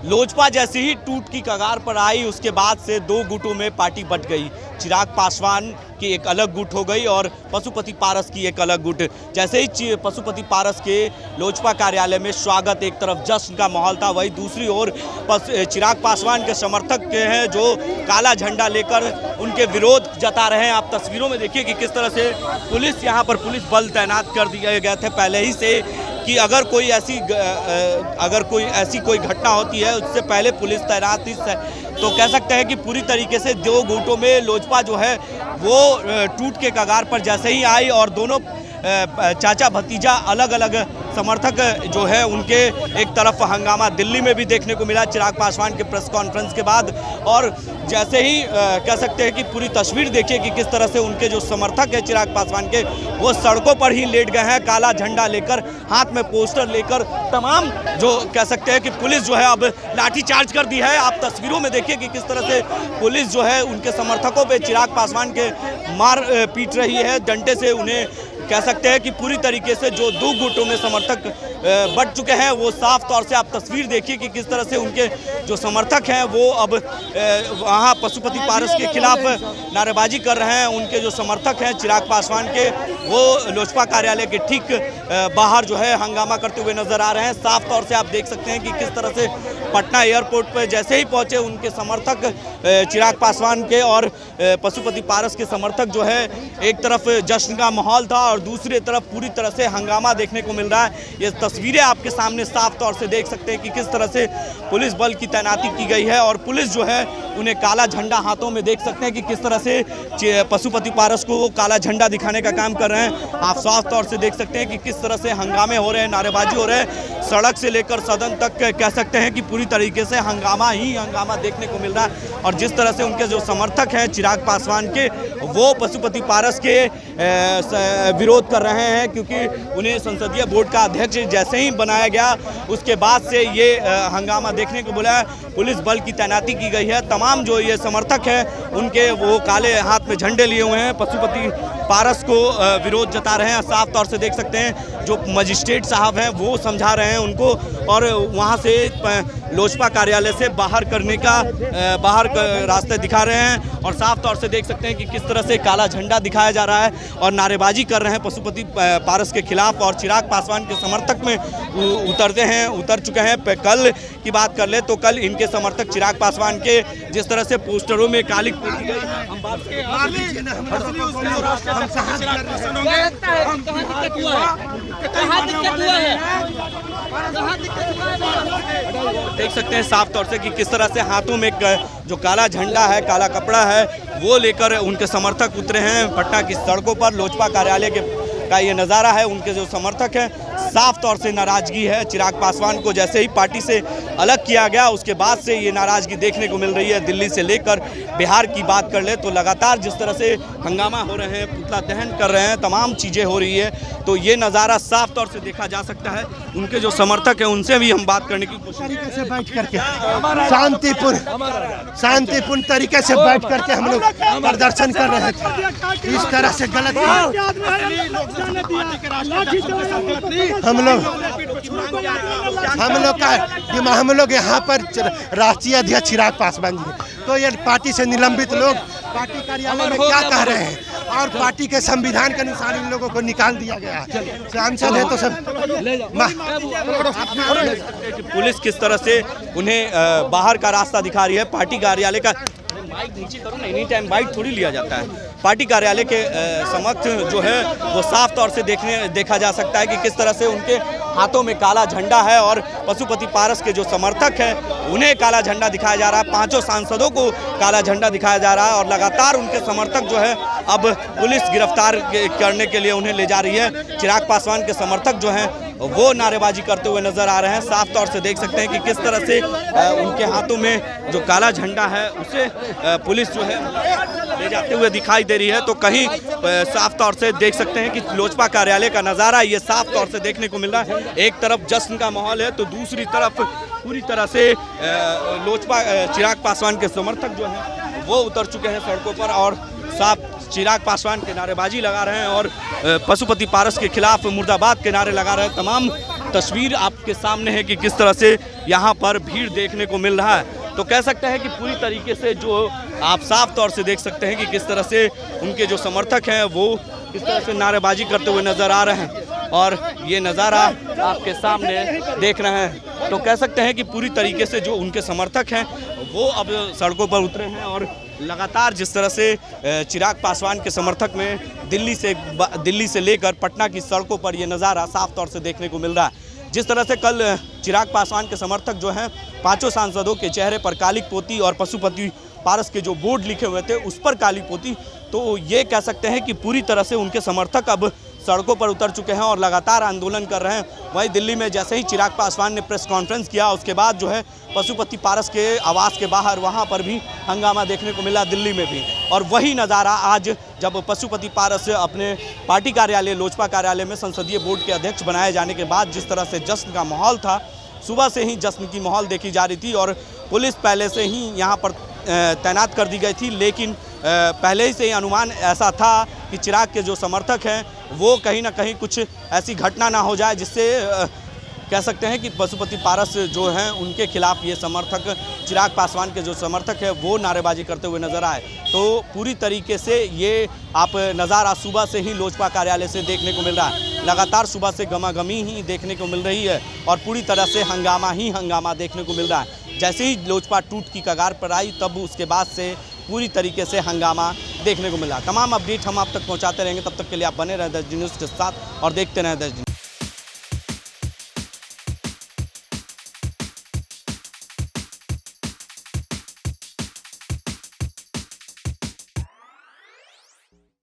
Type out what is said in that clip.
लोजपा जैसे ही टूट की कगार पर आई उसके बाद से दो गुटों में पार्टी बंट गई। चिराग पासवान की एक अलग गुट हो गई और पशुपति पारस की एक अलग गुट। जैसे ही पशुपति पारस के लोजपा कार्यालय में स्वागत, एक तरफ जश्न का माहौल था, वही दूसरी ओर चिराग पासवान के समर्थक हैं जो काला झंडा लेकर उनके विरोध जता रहे हैं। आप तस्वीरों में देखिए कि किस तरह से पुलिस यहाँ पर पुलिस बल तैनात कर दिए गए थे पहले ही से, कि अगर कोई ऐसी कोई घटना होती है उससे पहले पुलिस तैनात थी। तो कह सकते हैं कि पूरी तरीके से दो गुटों में लोजपा जो है वो टूट के कगार पर जैसे ही आई और दोनों चाचा भतीजा अलग अलग समर्थक जो है उनके एक तरफ हंगामा दिल्ली में भी देखने को मिला चिराग पासवान के प्रेस कॉन्फ्रेंस के बाद। और जैसे ही कह सकते हैं कि पूरी तस्वीर देखिए कि किस तरह से उनके जो समर्थक हैं चिराग पासवान के, वो सड़कों पर ही लेट गए हैं काला झंडा लेकर, हाथ में पोस्टर लेकर। तमाम जो कह सकते हैं कि पुलिस जो है अब लाठीचार्ज कर दी है। आप तस्वीरों में देखिए कि किस तरह से पुलिस जो है उनके समर्थकों पे चिराग पासवान के मार पीट रही है डंडे से। उन्हें कह सकते हैं कि पूरी तरीके से जो दो गुटों में समर्थक बढ़ चुके हैं वो साफ तौर से आप तस्वीर देखिए कि किस तरह से उनके जो समर्थक हैं वो अब वहाँ पशुपति पारस के खिलाफ नारेबाजी कर रहे हैं। उनके जो समर्थक हैं चिराग पासवान के, वो लोजपा कार्यालय के ठीक बाहर जो है हंगामा करते हुए नजर आ रहे हैं। साफ तौर से आप देख सकते हैं कि किस तरह से पटना एयरपोर्ट पर जैसे ही पहुंचे उनके समर्थक चिराग पासवान के और पशुपति पारस के समर्थक जो है, एक तरफ जश्न का माहौल था और दूसरी तरफ पूरी तरह से हंगामा देखने को मिल रहा है। ये तस्वीरें आपके सामने साफ तौर से देख सकते हैं कि किस तरह से पुलिस बल की तैनाती की गई है और पुलिस जो है उन्हें काला झंडा हाथों में देख सकते हैं कि किस तरह से पशुपति पारस को वो काला झंडा दिखाने का काम कर रहे हैं। आप साफ तौर से देख सकते हैं कि किस तरह से हंगामे हो रहे हैं, नारेबाजी हो रहे हैं। सड़क से लेकर सदन तक कह सकते हैं कि पूरी तरीके से हंगामा ही हंगामा देखने को मिल रहा है। और जिस तरह से उनके जो समर्थक हैं चिराग पासवान के, वो पशुपति पारस के विरोध कर रहे हैं, क्योंकि उन्हें संसदीय बोर्ड का अध्यक्ष जैसे ही बनाया गया उसके बाद से ये हंगामा देखने को मिला है। पुलिस बल की तैनाती की गई है। तमाम जो ये समर्थक हैं उनके वो काले हाथ में झंडे लिए हुए हैं, पशुपति पारस को विरोध जता रहे हैं। साफ तौर से देख सकते हैं जो मजिस्ट्रेट साहब हैं वो समझा रहे हैं उनको और वहाँ से लोजपा कार्यालय से बाहर करने का रास्ते दिखा रहे हैं। और साफ तौर से देख सकते हैं कि किस तरह से काला झंडा दिखाया जा रहा है और नारेबाजी कर रहे हैं पशुपति पारस के खिलाफ। और चिराग पासवान के समर्थक में उतर चुके हैं। कल की बात कर ले तो कल इनके समर्थक चिराग पासवान के जिस तरह से पोस्टरों में काली पोती गई, हम बात देख सकते हैं साफ तौर से कि किस तरह से हाथों में जो काला झंडा है, काला कपड़ा है, वो लेकर उनके समर्थक उतरे हैं पटना की सड़कों पर। लोजपा कार्यालय का ये नज़ारा है। उनके जो समर्थक हैं साफ तौर से नाराजगी है। चिराग पासवान को जैसे ही पार्टी से अलग किया गया उसके बाद से ये नाराजगी देखने को मिल रही है। दिल्ली से लेकर बिहार की बात कर ले तो लगातार जिस तरह से हंगामा हो रहे हैं, पुतला दहन कर रहे हैं, तमाम चीज़ें हो रही है, तो ये नज़ारा साफ तौर से देखा जा सकता है। उनके जो समर्थक हैं उनसे भी हम बात करने की कोशिश से बैठ करके शांतिपूर्ण तरीके से बैठ करके हम लोग प्रदर्शन कर रहे थे। इस तरह से गलत हम लोग यहाँ पर राष्ट्रीय अध्यक्ष चिराग पासवान जी, तो ये पार्टी से निलंबित लोग पार्टी कार्यालय में क्या कह रहे हैं और पार्टी के संविधान के अनुसार इन लोगों को निकाल दिया गया है। सांसद है तो सब पुलिस किस तरह से उन्हें बाहर का रास्ता दिखा रही है। पार्टी कार्यालय का माइक नीचे करो ना, एनी टाइम बाइट थोड़ी लिया जाता है। पार्टी कार्यालय के समक्ष जो है वो साफ तौर से देखा जा सकता है कि किस तरह से उनके हाथों में काला झंडा है और पशुपति पारस के जो समर्थक हैं उन्हें काला झंडा दिखाया जा रहा है। 5 सांसदों को काला झंडा दिखाया जा रहा है और लगातार उनके समर्थक जो है अब पुलिस गिरफ्तार करने के लिए उन्हें ले जा रही है। चिराग पासवान के समर्थक जो हैं वो नारेबाजी करते हुए नजर आ रहे हैं। साफ तौर से देख सकते हैं कि किस तरह से उनके हाथों में जो काला झंडा है उसे पुलिस जो है ले जाते हुए दिखाई दे रही है। तो कहीं साफ तौर से देख सकते हैं कि लोजपा कार्यालय का नज़ारा ये साफ तौर से देखने को मिल रहा है। एक तरफ जश्न का माहौल है तो दूसरी तरफ पूरी तरह से लोजपा चिराग पासवान के समर्थक जो हैं वो उतर चुके हैं सड़कों पर और साफ चिराग पासवान के नारेबाजी लगा रहे हैं और पशुपति पारस के खिलाफ मुर्दाबाद के नारे लगा रहे हैं। तमाम तस्वीर आपके सामने है कि किस तरह से यहाँ पर भीड़ देखने को मिल रहा है। तो कह सकते हैं कि पूरी तरीके से जो आप साफ तौर से देख सकते हैं कि किस तरह से उनके जो समर्थक हैं वो किस तरह से नारेबाजी करते हुए नज़र आ रहे हैं और ये नज़ारा आपके सामने देख रहे हैं। तो कह सकते हैं कि पूरी तरीके से जो उनके समर्थक हैं वो अब सड़कों पर उतरे हैं और लगातार जिस तरह से चिराग पासवान के समर्थक में दिल्ली से लेकर पटना की सड़कों पर ये नज़ारा साफ तौर से देखने को मिल रहा है। जिस तरह से कल चिराग पासवान के समर्थक जो हैं पांचों सांसदों के चेहरे पर काली पोती और पशुपति पारस के जो बोर्ड लिखे हुए थे उस पर काली पोती, तो ये कह सकते हैं कि पूरी तरह से उनके समर्थक अब सड़कों पर उतर चुके हैं और लगातार आंदोलन कर रहे हैं। वहीं दिल्ली में जैसे ही चिराग पासवान ने प्रेस कॉन्फ्रेंस किया उसके बाद जो है पशुपति पारस के आवास के बाहर वहां पर भी हंगामा देखने को मिला, दिल्ली में भी। और वही नज़ारा आज जब पशुपति पारस अपने पार्टी कार्यालय लोजपा कार्यालय में संसदीय बोर्ड के अध्यक्ष बनाए जाने के बाद जिस तरह से जश्न का माहौल था, सुबह से ही जश्न की माहौल देखी जा रही थी और पुलिस पहले से ही यहाँ पर तैनात कर दी गई थी। लेकिन पहले ही से ही अनुमान ऐसा था कि चिराग के जो समर्थक हैं वो कहीं ना कहीं कुछ ऐसी घटना ना हो जाए जिससे कह सकते हैं कि पशुपति पारस जो हैं उनके खिलाफ ये समर्थक चिराग पासवान के जो समर्थक है वो नारेबाजी करते हुए नजर आए। तो पूरी तरीके से ये आप नज़ारा सुबह से ही लोजपा कार्यालय से देखने को मिल रहा है। लगातार सुबह से गमागमी ही देखने को मिल रही है और पूरी तरह से हंगामा ही हंगामा देखने को मिल रहा है। जैसे ही लोजपा टूट की कगार पर आई तब उसके बाद से पूरी तरीके से हंगामा देखने को मिला। तमाम अपडेट हम आप तक पहुंचाते रहेंगे, तब तक के लिए आप बने रहें 10 न्यूज़ के साथ और देखते रहें 10 न्यूज़।